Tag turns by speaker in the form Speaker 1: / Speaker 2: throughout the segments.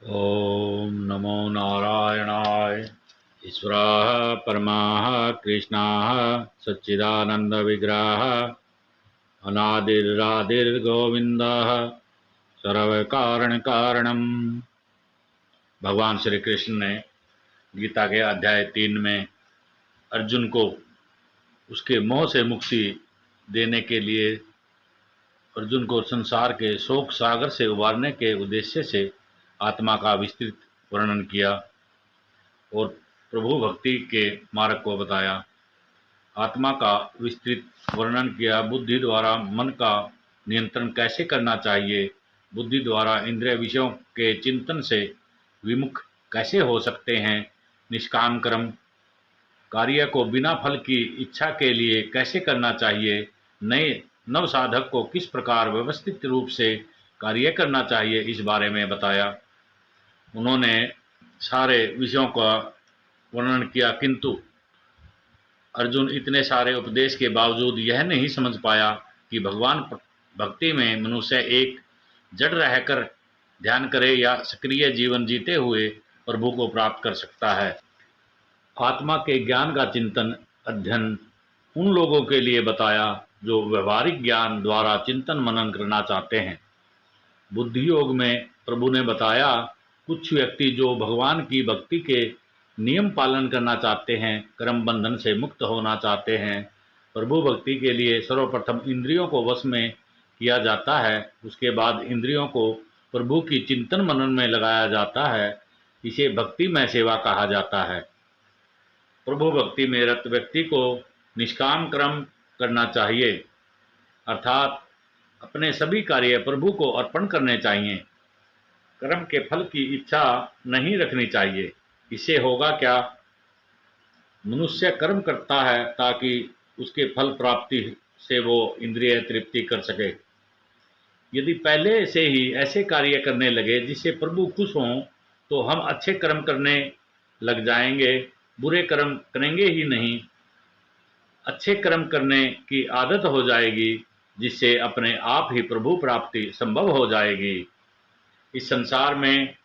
Speaker 1: ओम नमो नारायणाय। ईश्वरः परमः कृष्णः सच्चिदानन्दविग्रहः अनादिरादिर्गोविन्दः सर्वकारणकारणम्। भगवान श्री कृष्ण ने गीता के अध्याय 3 में अर्जुन को उसके मोह से मुक्ति देने के लिए अर्जुन को संसार के शोक सागर से उबारने के उद्देश्य से आत्मा का विस्तृत वर्णन किया और प्रभु भक्ति के मार्ग को बताया। आत्मा का विस्तृत वर्णन किया। बुद्धि द्वारा मन का नियंत्रण कैसे करना चाहिए, बुद्धि द्वारा इंद्रिय विषयों के चिंतन से विमुख कैसे हो सकते हैं, निष्काम कर्म कार्य को बिना फल की इच्छा के लिए कैसे करना चाहिए, नए नव साधक को किस प्रकार व्यवस्थित रूप से कार्य करना चाहिए, इस बारे में बताया। उन्होंने सारे विषयों का वर्णन किया, किंतु अर्जुन इतने सारे उपदेश के बावजूद यह नहीं समझ पाया कि भगवान भक्ति में मनुष्य एक जड़ रहकर ध्यान करे या सक्रिय जीवन जीते हुए प्रभु को प्राप्त कर सकता है। आत्मा के ज्ञान का चिंतन अध्ययन उन लोगों के लिए बताया जो व्यवहारिक ज्ञान द्वारा चिंतन मनन करना चाहते हैं। बुद्धि योग में प्रभु ने बताया, कुछ व्यक्ति जो भगवान की भक्ति के नियम पालन करना चाहते हैं, कर्म बंधन से मुक्त होना चाहते हैं। प्रभु भक्ति के लिए सर्वप्रथम इंद्रियों को वश में किया जाता है, उसके बाद इंद्रियों को प्रभु की चिंतन मनन में लगाया जाता है। इसे भक्ति में सेवा कहा जाता है। प्रभु भक्ति में रत व्यक्ति को निष्काम कर्म करना चाहिए, अर्थात अपने सभी कार्य प्रभु को अर्पण करने चाहिए। कर्म के फल की इच्छा नहीं रखनी चाहिए। इससे होगा क्या? मनुष्य कर्म करता है ताकि उसके फल प्राप्ति से वो इंद्रिय तृप्ति कर सके। यदि पहले से ही ऐसे कार्य करने लगे जिससे प्रभु खुश हों, तो हम अच्छे कर्म करने लग जाएंगे, बुरे कर्म करेंगे ही नहीं। अच्छे कर्म करने की आदत हो जाएगी, जिससे अपने आप ही प्रभु प्राप्ति संभव हो जाएगी। इस संसार में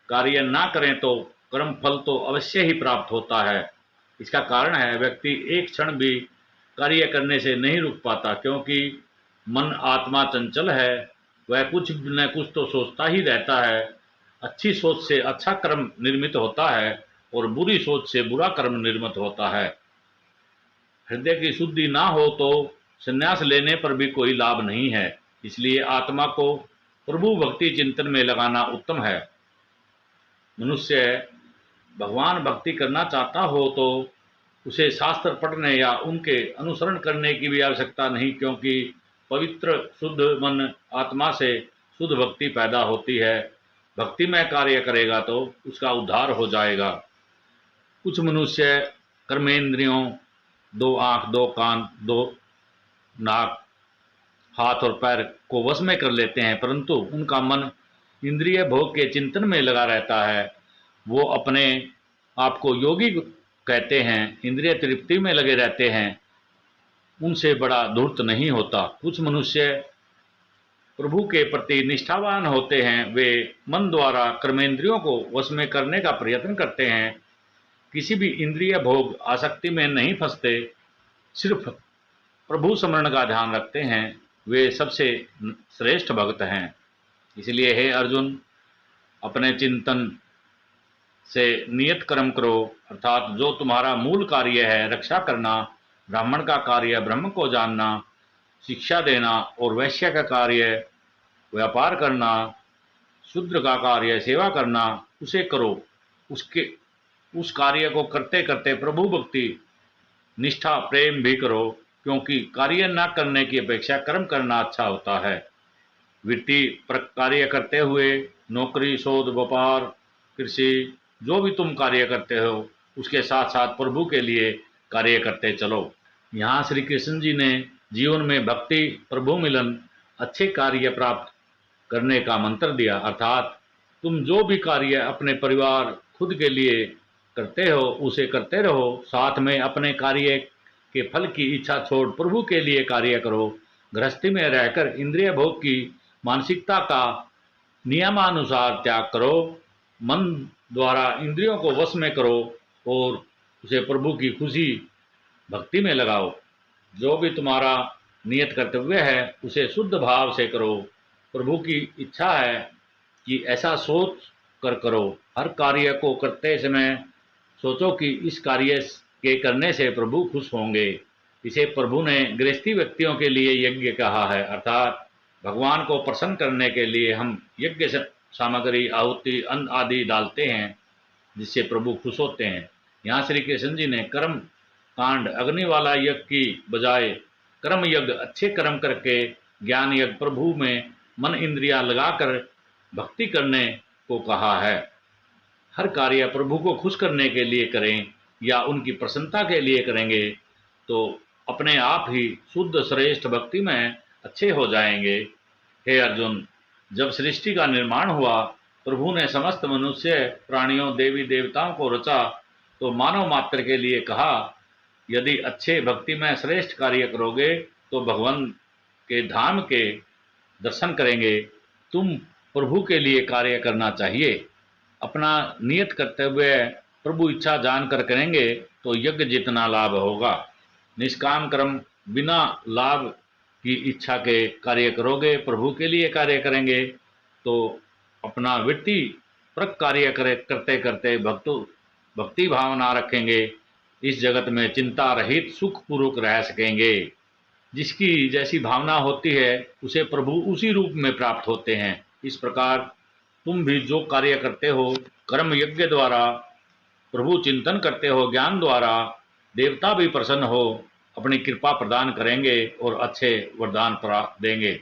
Speaker 1: कार्य ना करें तो कर्म फल तो अवश्य ही प्राप्त होता है। इसका कारण है व्यक्ति एक क्षण भी कार्य करने से नहीं रुक पाता, क्योंकि मन आत्मा चंचल है। वह कुछ न कुछ तो सोचता ही रहता है। अच्छी सोच से अच्छा कर्म निर्मित होता है और बुरी सोच से बुरा कर्म निर्मित होता है। हृदय की शुद्धि ना हो तो संन्यास लेने पर भी कोई लाभ नहीं है। इसलिए आत्मा को प्रभु भक्ति चिंतन में लगाना उत्तम है। मनुष्य भगवान भक्ति करना चाहता हो तो उसे शास्त्र पढ़ने या उनके अनुसरण करने की भी आवश्यकता नहीं, क्योंकि पवित्र शुद्ध मन आत्मा से शुद्ध भक्ति पैदा होती है। भक्ति में कार्य करेगा तो उसका उद्धार हो जाएगा। कुछ मनुष्य कर्मेंद्रियों, दो आंख, दो कान, दो नाक, हाथ और पैर को वश में कर लेते हैं, परंतु उनका मन इंद्रिय भोग के चिंतन में लगा रहता है। वो अपने आप को योगी कहते हैं, इंद्रिय तृप्ति में लगे रहते हैं। उनसे बड़ा धूर्त नहीं होता। कुछ मनुष्य प्रभु के प्रति निष्ठावान होते हैं। वे मन द्वारा कर्मेंद्रियों को वश में करने का प्रयत्न करते हैं, किसी भी इंद्रिय भोग आसक्ति में नहीं फंसते, सिर्फ प्रभु स्मरण का ध्यान रखते हैं। वे सबसे श्रेष्ठ भक्त हैं। इसलिए हे अर्जुन, अपने चिंतन से नियत कर्म करो, अर्थात जो तुम्हारा मूल कार्य है, रक्षा करना, ब्राह्मण का कार्य ब्रह्म को जानना, शिक्षा देना, और वैश्य का कार्य व्यापार करना, शूद्र का कार्य सेवा करना, उसे करो। उस कार्य को करते करते प्रभु भक्ति निष्ठा प्रेम भी करो, क्योंकि कार्य न करने की अपेक्षा कर्म करना अच्छा होता है। वृत्ति कार्य करते हुए नौकरी, शोध, व्यापार, कृषि, जो भी तुम कार्य करते हो, उसके साथ साथ प्रभु के लिए कार्य करते चलो। यहाँ श्री कृष्ण जी ने जीवन में भक्ति, प्रभु मिलन, अच्छे कार्य प्राप्त करने का मंत्र दिया, अर्थात तुम जो भी कार्य अपने परिवार, खुद के लिए करते हो, उसे करते रहो। साथ में अपने कार्य के फल की इच्छा छोड़ प्रभु के लिए कार्य करो। गृहस्थी में रहकर इंद्रिय भोग की मानसिकता का नियमानुसार त्याग करो। मन द्वारा इंद्रियों को वश में करो और उसे प्रभु की खुशी भक्ति में लगाओ। जो भी तुम्हारा नियत कर्तव्य है उसे शुद्ध भाव से करो। प्रभु की इच्छा है कि ऐसा सोच कर करो। हर कार्य को करते समय सोचो कि इस कार्य के करने से प्रभु खुश होंगे। इसे प्रभु ने गृहस्थी व्यक्तियों के लिए यज्ञ कहा है, अर्थात भगवान को प्रसन्न करने के लिए हम यज्ञ से सामग्री, आहुति, अन्न आदि डालते हैं जिससे प्रभु खुश होते हैं। यहाँ श्री कृष्ण जी ने कर्म कांड अग्नि वाला यज्ञ की बजाय कर्म यज्ञ, अच्छे कर्म करके ज्ञान यज्ञ, प्रभु में मन इंद्रियां लगाकर भक्ति करने को कहा है। हर कार्य प्रभु को खुश करने के लिए करें या उनकी प्रसन्नता के लिए करेंगे तो अपने आप ही शुद्ध श्रेष्ठ भक्ति में अच्छे हो जाएंगे। हे अर्जुन, जब सृष्टि का निर्माण हुआ, प्रभु ने समस्त मनुष्य, प्राणियों, देवी देवताओं को रचा तो मानव मात्र के लिए कहा, यदि अच्छे भक्ति में श्रेष्ठ कार्य करोगे तो भगवान के धाम के दर्शन करेंगे। तुम प्रभु के लिए कार्य करना चाहिए। अपना नियत कर्तव्य प्रभु इच्छा जानकर करेंगे तो यज्ञ जितना लाभ होगा। निष्काम कर्म बिना लाभ की इच्छा के कार्य करोगे, प्रभु के लिए कार्य करेंगे तो अपना वृत्ति प्रक कार्य करते करते भक्ति भावना रखेंगे। इस जगत में चिंता रहित सुख पूर्वक रह सकेंगे। जिसकी जैसी भावना होती है उसे प्रभु उसी रूप में प्राप्त होते हैं। इस प्रकार तुम भी जो कार्य करते हो, कर्म यज्ञ द्वारा प्रभु चिंतन करते हो, ज्ञान द्वारा देवता भी प्रसन्न हो अपनी कृपा प्रदान करेंगे और अच्छे वरदान प्राप्त देंगे।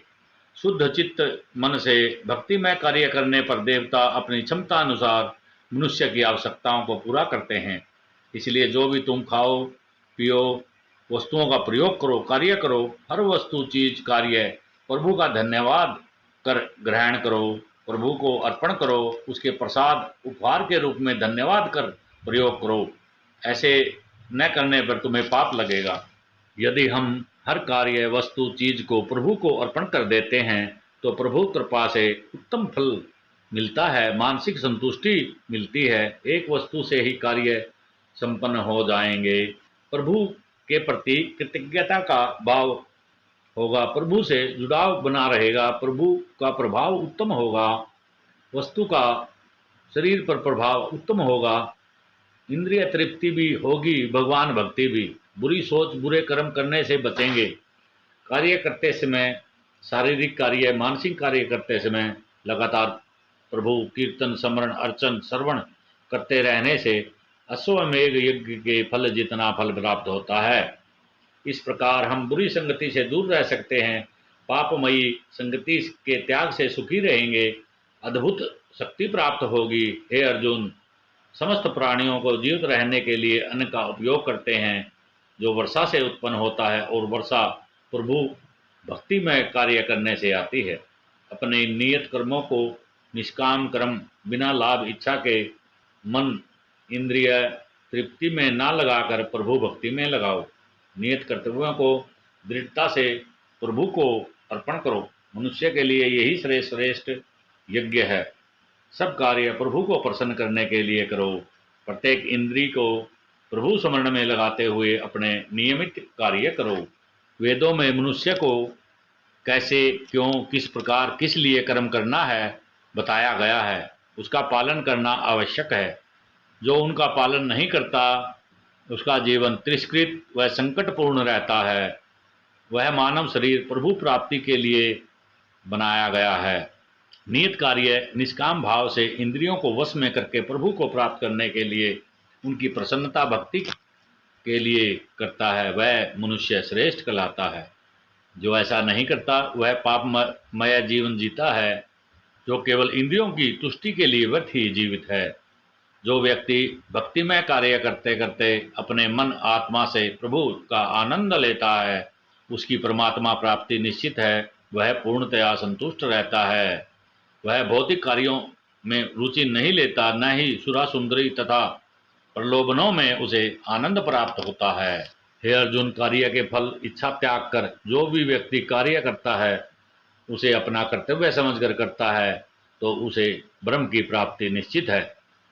Speaker 1: शुद्ध चित्त मन से भक्तिमय कार्य करने पर देवता अपनी क्षमता अनुसार मनुष्य की आवश्यकताओं को पूरा करते हैं। इसलिए जो भी तुम खाओ पियो, वस्तुओं का प्रयोग करो, कार्य करो, हर वस्तु चीज कार्य प्रभु का धन्यवाद कर ग्रहण करो, प्रभु को अर्पण करो, उसके प्रसाद उपहार के रूप में धन्यवाद कर प्रयोग करो। ऐसे न करने पर तुम्हें पाप लगेगा। यदि हम हर कार्य वस्तु चीज को प्रभु को अर्पण कर देते हैं तो प्रभु कृपा से उत्तम फल मिलता है, मानसिक संतुष्टि मिलती है। एक वस्तु से ही कार्य संपन्न हो जाएंगे। प्रभु के प्रति कृतज्ञता का भाव होगा, प्रभु से जुड़ाव बना रहेगा, प्रभु का प्रभाव उत्तम होगा, वस्तु का शरीर पर प्रभाव उत्तम होगा, इंद्रिय तृप्ति भी होगी, भगवान भक्ति भी। बुरी सोच, बुरे कर्म करने से बचेंगे। कार्य करते समय, शारीरिक कार्य, मानसिक कार्य करते समय लगातार प्रभु कीर्तन, स्मरण, अर्चन, श्रवण करते रहने से अश्वमेध यज्ञ के फल जितना फल प्राप्त होता है। इस प्रकार हम बुरी संगति से दूर रह सकते हैं, पापमयी संगति के त्याग से सुखी रहेंगे, अद्भुत शक्ति प्राप्त होगी। हे अर्जुन, समस्त प्राणियों को जीवित रहने के लिए अन्न का उपयोग करते हैं जो वर्षा से उत्पन्न होता है और वर्षा प्रभु भक्ति में कार्य करने से आती है। अपने नियत कर्मों को निष्काम कर्म बिना लाभ इच्छा के मन इंद्रिय तृप्ति में ना लगाकर प्रभु भक्ति में लगाओ। नियत कर्तव्यों को दृढ़ता से प्रभु को अर्पण करो। मनुष्य के लिए यही श्रेष्ठ यज्ञ है। सब कार्य प्रभु को प्रसन्न करने के लिए करो। प्रत्येक इंद्री को प्रभु स्मरण में लगाते हुए अपने नियमित कार्य करो। वेदों में मनुष्य को कैसे, क्यों, किस प्रकार, किस लिए कर्म करना है बताया गया है। उसका पालन करना आवश्यक है। जो उनका पालन नहीं करता उसका जीवन तिरस्कृत व संकटपूर्ण रहता है। वह मानव शरीर प्रभु प्राप्ति के लिए बनाया गया है। नियत कार्य निष्काम भाव से इंद्रियों को वश में करके प्रभु को प्राप्त करने के लिए, उनकी प्रसन्नता भक्ति के लिए करता है, वह मनुष्य श्रेष्ठ कहलाता है। जो ऐसा नहीं करता वह पापमय जीवन जीता है, जो केवल इंद्रियों की तुष्टि के लिए व्यर्थ ही जीवित है। जो व्यक्ति भक्तिमय कार्य करते करते अपने मन आत्मा से प्रभु का आनंद लेता है, उसकी परमात्मा प्राप्ति निश्चित है। वह पूर्णतया संतुष्ट रहता है। वह भौतिक कार्यों में रुचि नहीं लेता, न ही सुरा सुंदरी तथा प्रलोभनों में उसे आनंद प्राप्त होता है। हे अर्जुन, कार्य के फल इच्छा त्याग कर जो भी व्यक्ति कार्य करता है उसे अपना कर्तव्य समझकर करता है तो उसे ब्रह्म की प्राप्ति निश्चित है।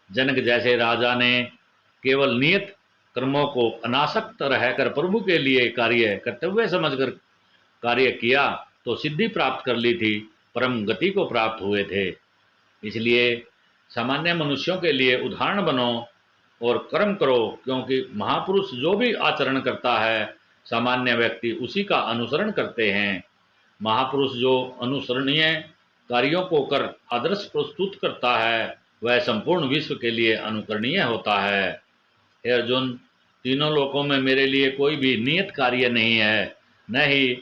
Speaker 1: जनक जैसे राजा ने केवल नियत कर्मों को अनासक्त रहकर प्रभु के लिए कार्य कर्तव्य समझकर कार्य किया तो सिद्धि प्राप्त कर ली थी, परम गति को प्राप्त हुए थे। इसलिए सामान्य मनुष्यों के लिए उदाहरण बनो और कर्म करो, क्योंकि महापुरुष जो भी आचरण करता है सामान्य व्यक्ति उसी का अनुसरण करते हैं। महापुरुष जो अनुसरणीय कार्यों को कर आदर्श प्रस्तुत करता है वह संपूर्ण विश्व के लिए अनुकरणीय होता है। हे अर्जुन, तीनों लोकों में मेरे लिए कोई भी नियत कार्य नहीं है, न ही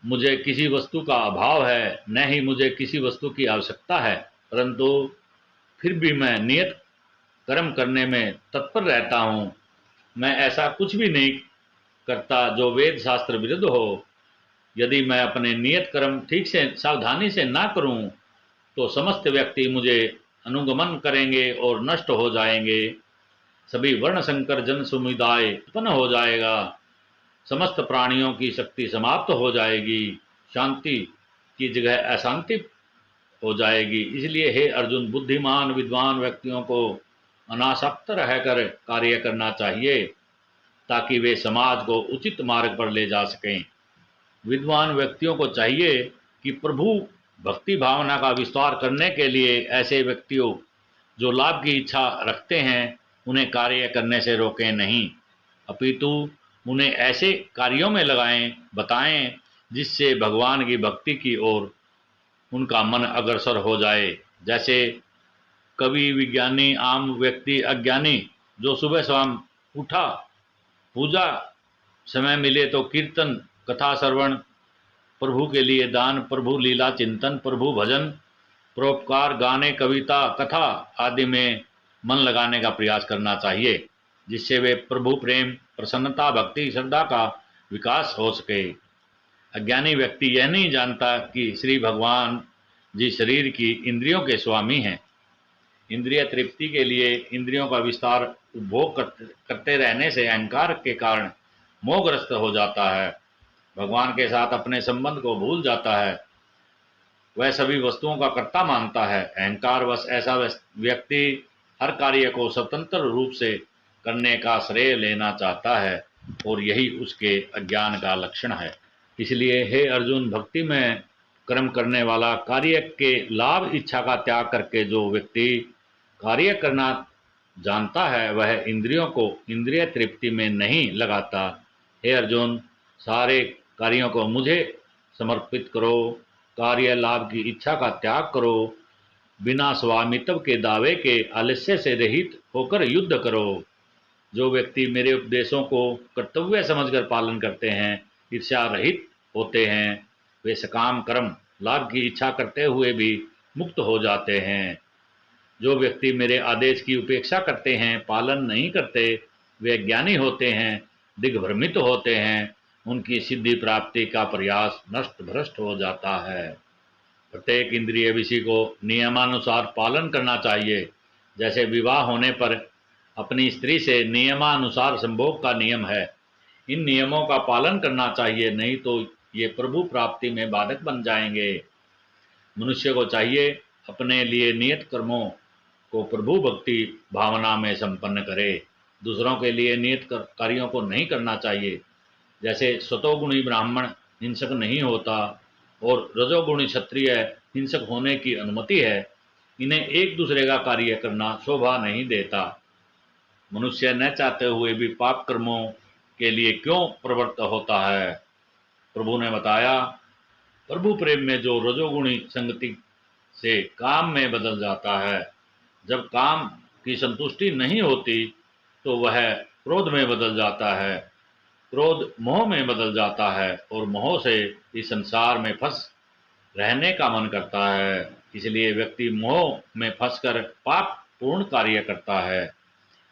Speaker 1: मुझे किसी वस्तु का अभाव है, न ही मुझे किसी वस्तु की आवश्यकता है, परंतु फिर भी मैं नियत कर्म करने में तत्पर रहता हूँ। मैं ऐसा कुछ भी नहीं करता जो वेद शास्त्र विरुद्ध हो। यदि मैं अपने नियत कर्म ठीक से सावधानी से ना करूं तो समस्त व्यक्ति मुझे अनुगमन करेंगे और नष्ट हो जाएंगे। सभी वर्ण संकर जन समुदाय उत्पन्न हो जाएगा। समस्त प्राणियों की शक्ति समाप्त हो जाएगी। शांति की जगह अशांति हो जाएगी। इसलिए हे अर्जुन, बुद्धिमान विद्वान व्यक्तियों को अनासक्त रहकर कार्य करना चाहिए ताकि वे समाज को उचित मार्ग पर ले जा सकें। विद्वान व्यक्तियों को चाहिए कि प्रभु भक्ति भावना का विस्तार करने के लिए ऐसे व्यक्तियों जो लाभ की इच्छा रखते हैं उन्हें कार्य करने से रोकें नहीं, अपितु उन्हें ऐसे कार्यों में लगाएं, बताएं जिससे भगवान की भक्ति की ओर उनका मन अग्रसर हो जाए। जैसे कवि विज्ञानी आम व्यक्ति अज्ञानी जो सुबह शाम उठा, पूजा समय मिले तो कीर्तन कथा श्रवण, प्रभु के लिए दान, प्रभु लीला चिंतन, प्रभु भजन, परोपकार, गाने, कविता, कथा आदि में मन लगाने का प्रयास करना चाहिए, जिससे वे प्रभु प्रेम, प्रसन्नता, भक्ति, श्रद्धा का विकास हो सके। अज्ञानी व्यक्ति यह नहीं जानता कि श्री भगवान जी शरीर की इंद्रियों के स्वामी हैं। इंद्रिय तृप्ति के लिए इंद्रियों का विस्तार उपभोग करते रहने से अहंकार के कारण मोहग्रस्त हो जाता है, भगवान के साथ अपने संबंध को भूल जाता है, वह सभी वस्तुओं का कर्ता मानता है। अहंकार वश ऐसा व्यक्ति हर कार्य को स्वतंत्र रूप से करने का श्रेय लेना चाहता है और यही उसके अज्ञान का लक्षण है। इसलिए हे अर्जुन, भक्ति में कर्म करने वाला कार्य के लाभ इच्छा का त्याग करके जो व्यक्ति कार्य करना जानता है वह इंद्रियों को इंद्रिय तृप्ति में नहीं लगाता। हे अर्जुन, सारे कार्यों को मुझे समर्पित करो, कार्य लाभ की इच्छा का त्याग करो, बिना स्वामित्व के दावे के आलस्य से रहित होकर युद्ध करो। जो व्यक्ति मेरे उपदेशों को कर्तव्य समझकर पालन करते हैं, ईर्ष्या रहित होते हैं, वे सकाम कर्म लाभ की इच्छा करते हुए भी मुक्त हो जाते हैं। जो व्यक्ति मेरे आदेश की उपेक्षा करते हैं, पालन नहीं करते, वे ज्ञानी होते हैं, दिग्भ्रमित होते हैं, उनकी सिद्धि प्राप्ति का प्रयास नष्ट भ्रष्ट हो जाता है। प्रत्येक इंद्रिय विषय को नियमानुसार पालन करना चाहिए। जैसे विवाह होने पर अपनी स्त्री से नियमानुसार संभोग का नियम है, इन नियमों का पालन करना चाहिए, नहीं तो ये प्रभु प्राप्ति में बाधक बन जाएंगे। मनुष्य को चाहिए अपने लिए नियत कर्मों को प्रभु भक्ति भावना में संपन्न करे, दूसरों के लिए नियत कार्यों को नहीं करना चाहिए। जैसे सतोगुणी ब्राह्मण हिंसक नहीं होता और रजोगुणी क्षत्रिय हिंसक होने की अनुमति है, इन्हें एक दूसरे का कार्य करना शोभा नहीं देता। मनुष्य न चाहते हुए भी पाप कर्मों के लिए क्यों प्रवृत्त होता है? प्रभु ने बताया, प्रभु प्रेम में जो रजोगुणी संगति से काम में बदल जाता है, जब काम की संतुष्टि नहीं होती तो वह क्रोध में बदल जाता है, क्रोध मोह में बदल जाता है और मोह से इस संसार में फंस रहने का मन करता है। इसलिए व्यक्ति मोह में फंसकर पाप पूर्ण कार्य करता है।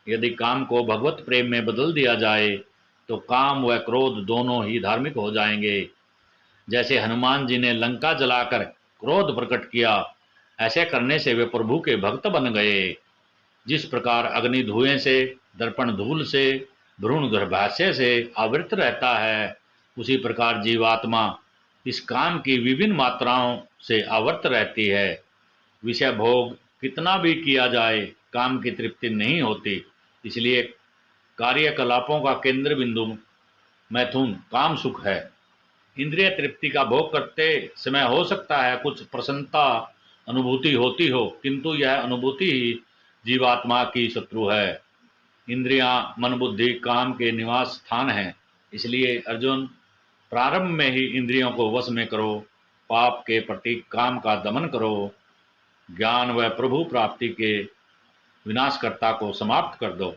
Speaker 1: यदि काम को भगवत प्रेम में बदल दिया जाए तो काम व क्रोध दोनों ही धार्मिक हो जाएंगे। जैसे हनुमान जी ने लंका जलाकर क्रोध प्रकट किया, ऐसे करने से वे प्रभु के भक्त बन गए। जिस प्रकार अग्नि धुएं से, दर्पण धूल से, भ्रूण गर्भाशय से आवृत रहता है, उसी प्रकार जीवात्मा इस काम की विभिन्न मात्राओं से आवृत रहती है। विषय भोग कितना भी किया जाए काम की तृप्ति नहीं होती। इसलिए कार्यकलापों का केंद्र बिंदु मैथुन काम सुख है। इंद्रिय तृप्ति का भोग करते समय हो सकता है कुछ प्रसन्नता अनुभूति होती हो, किंतु यह अनुभूति ही जीवात्मा की शत्रु है। इंद्रियां मन बुद्धि काम के निवास स्थान हैं। इसलिए अर्जुन, प्रारंभ में ही इंद्रियों को वश में करो, पाप के प्रति काम का दमन करो, ज्ञान व प्रभु प्राप्ति के विनाशकर्ता को समाप्त कर दो।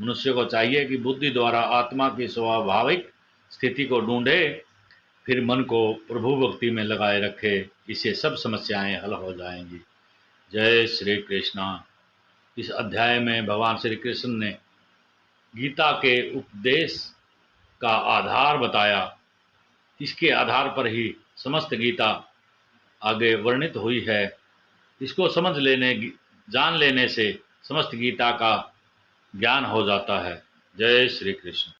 Speaker 1: मनुष्य को चाहिए कि बुद्धि द्वारा आत्मा की स्वाभाविक स्थिति को ढूंढे, फिर मन को प्रभु भक्ति में लगाए रखे। इससे सब समस्याएं हल हो जाएंगी। जय श्री कृष्णा। इस अध्याय में भगवान श्री कृष्ण ने गीता के उपदेश का आधार बताया। इसके आधार पर ही समस्त गीता आगे वर्णित हुई है। इसको जान लेने से समस्त गीता का ज्ञान हो जाता है। जय श्री कृष्ण।